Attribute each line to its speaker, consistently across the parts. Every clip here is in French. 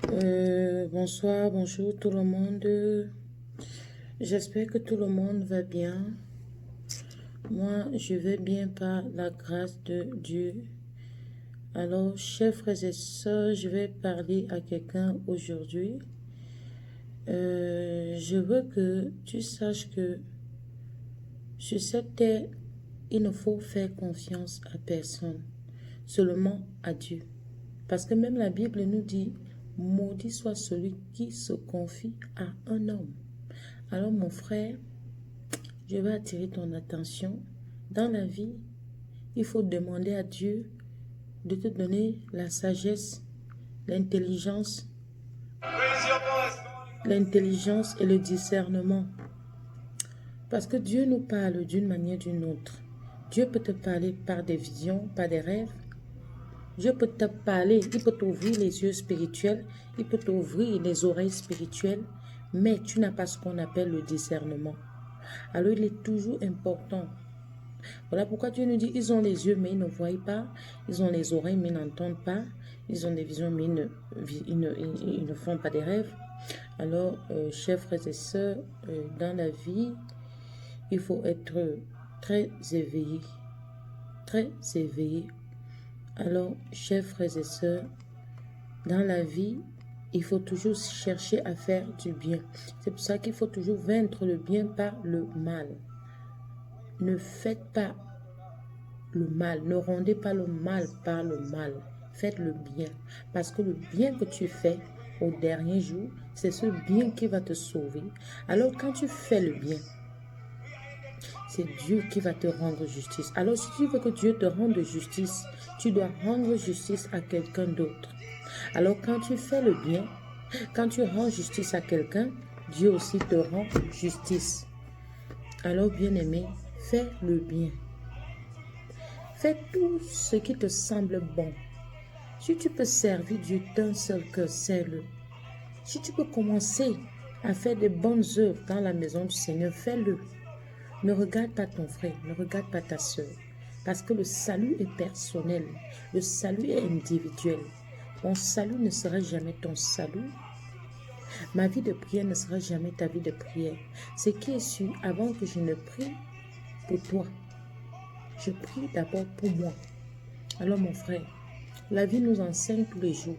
Speaker 1: Bonsoir, bonjour tout le monde. J'espère que tout le monde va bien. Moi, je vais bien par la grâce de Dieu. Alors, chers frères et sœurs, je vais parler à quelqu'un aujourd'hui. Je veux que tu saches que sur cette terre, il ne faut faire confiance à personne, seulement à Dieu. Parce que même la Bible nous dit, maudit soit celui qui se confie à un homme. Alors mon frère, je vais attirer ton attention. Dans la vie, il faut demander à Dieu de te donner la sagesse, l'intelligence, l'intelligence et le discernement. Parce que Dieu nous parle d'une manière ou d'une autre. Dieu peut te parler par des visions, par des rêves. Dieu peut te parler, il peut t'ouvrir les yeux spirituels, il peut t'ouvrir les oreilles spirituelles, mais tu n'as pas ce qu'on appelle le discernement. Alors il est toujours important. Voilà pourquoi Dieu nous dit, ils ont les yeux mais ils ne voient pas, ils ont les oreilles mais ils n'entendent pas, ils ont des visions mais ils ne font pas des rêves. Alors, chers frères et sœurs, dans la vie, il faut être très éveillé, très éveillé. Alors, chers frères et sœurs, dans la vie, il faut toujours chercher à faire du bien. C'est pour ça qu'il faut toujours vaincre le bien par le mal. Ne faites pas le mal, ne rendez pas le mal par le mal. Faites le bien. Parce que le bien que tu fais au dernier jour, c'est ce bien qui va te sauver. Alors quand tu fais le bien, c'est Dieu qui va te rendre justice. Alors si tu veux que Dieu te rende justice, tu dois rendre justice à quelqu'un d'autre. Alors quand tu fais le bien, quand tu rends justice à quelqu'un, Dieu aussi te rend justice. Alors bien-aimé, fais le bien. Fais tout ce qui te semble bon. Si tu peux servir Dieu d'un seul cœur, sers-le. Si tu peux commencer à faire de bonnes œuvres dans la maison du Seigneur, fais-le. Ne regarde pas ton frère, ne regarde pas ta soeur. Parce que le salut est personnel, le salut est individuel. Mon salut ne sera jamais ton salut. Ma vie de prière ne sera jamais ta vie de prière. Ce qui est sûr, avant que je ne prie pour toi, je prie d'abord pour moi. Alors mon frère, la vie nous enseigne tous les jours.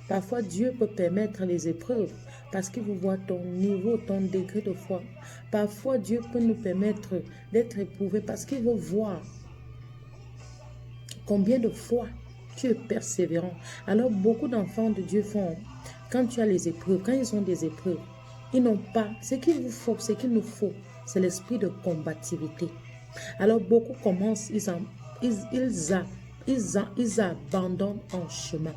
Speaker 1: Parfois, Dieu peut permettre les épreuves parce qu'il veut voir ton niveau, ton degré de foi. Parfois, Dieu peut nous permettre d'être éprouvés parce qu'il veut voir combien de fois tu es persévérant. Alors, beaucoup d'enfants de Dieu font, quand tu as les épreuves, quand ils ont des épreuves, ils n'ont pas, ce qu'il vous faut, ce qu'il nous faut, c'est l'esprit de combativité. Alors, beaucoup commencent, ils abandonnent en chemin.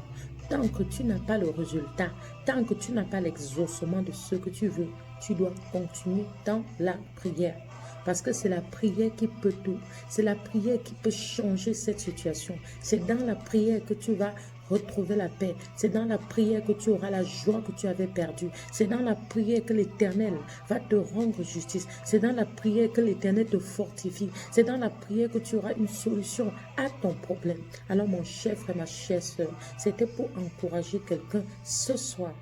Speaker 1: Tant que tu n'as pas le résultat, tant que tu n'as pas l'exaucement de ce que tu veux, tu dois continuer dans la prière. Parce que c'est la prière qui peut tout. C'est la prière qui peut changer cette situation. C'est dans la prière que tu vas retrouver la paix. C'est dans la prière que tu auras la joie que tu avais perdue. C'est dans la prière que l'Éternel va te rendre justice. C'est dans la prière que l'Éternel te fortifie. C'est dans la prière que tu auras une solution à ton problème. Alors mon cher frère, ma chère soeur, c'était pour encourager quelqu'un ce soir.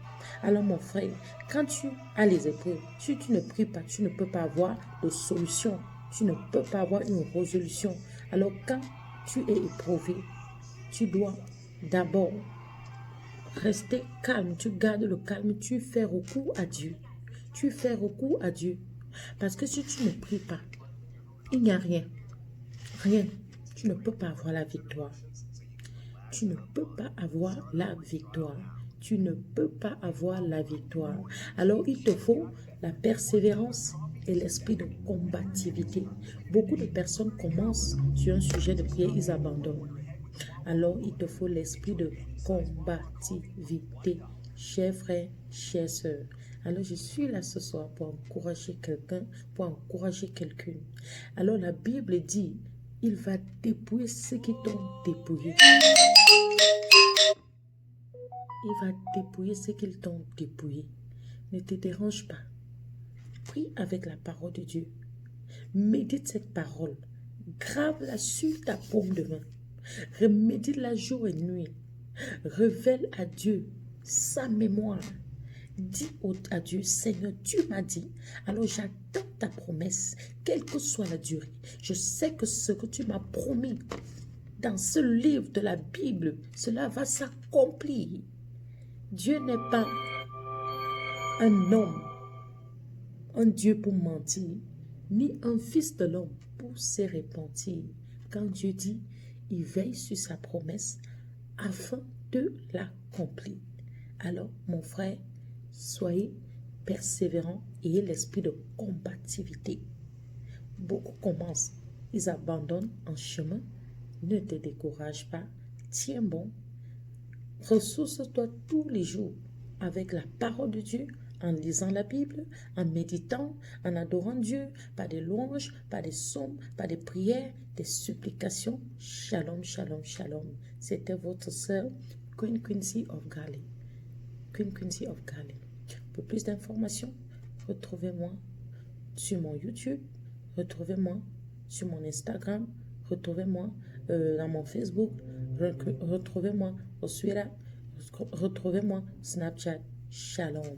Speaker 1: Alors mon frère, quand tu as les épreuves, si tu ne pries pas, tu ne peux pas avoir de solution. Tu ne peux pas avoir une résolution. Alors quand tu es éprouvé, tu dois d'abord rester calme. Tu gardes le calme, tu fais recours à Dieu. Tu fais recours à Dieu. Parce que si tu ne pries pas, il n'y a rien. Rien. Tu ne peux pas avoir la victoire. Tu ne peux pas avoir la victoire. Tu ne peux pas avoir la victoire. Alors, il te faut la persévérance et l'esprit de combativité. Beaucoup de personnes commencent sur un sujet de prière, ils abandonnent. Alors, il te faut l'esprit de combativité, chers frères, chères sœurs. Alors, je suis là ce soir pour encourager quelqu'un, pour encourager quelqu'une. Alors, la Bible dit, il va dépouiller ceux qui t'ont dépouillé. Il va dépouiller ce qu'ils t'ont dépouillé. Ne te dérange pas. Prie avec la parole de Dieu. Médite cette parole. Grave-la sur ta paume de main. Remédite-la jour et nuit. Révèle à Dieu sa mémoire. Dis à Dieu, Seigneur, tu m'as dit, alors j'attends ta promesse, quelle que soit la durée. Je sais que ce que tu m'as promis dans ce livre de la Bible, cela va s'accomplir. Dieu n'est pas un homme, un Dieu pour mentir, ni un fils de l'homme pour se repentir. Quand Dieu dit, il veille sur sa promesse afin de l'accomplir. Alors, mon frère, soyez persévérants et ayez l'esprit de combativité. Beaucoup commencent, ils abandonnent en chemin. Ne te décourage pas, tiens bon. Ressource-toi tous les jours avec la parole de Dieu, en lisant la Bible, en méditant, en adorant Dieu, par des louanges, par des psaumes, par des prières, des supplications. Shalom, shalom, shalom. C'était votre sœur, Queen Quincy of Galilee. Queen Quincy of Galilee. Pour plus d'informations, retrouvez-moi sur mon YouTube, retrouvez-moi sur mon Instagram, retrouvez-moi dans mon Facebook, retrouvez-moi au Twitter, retrouvez-moi Snapchat. Shalom.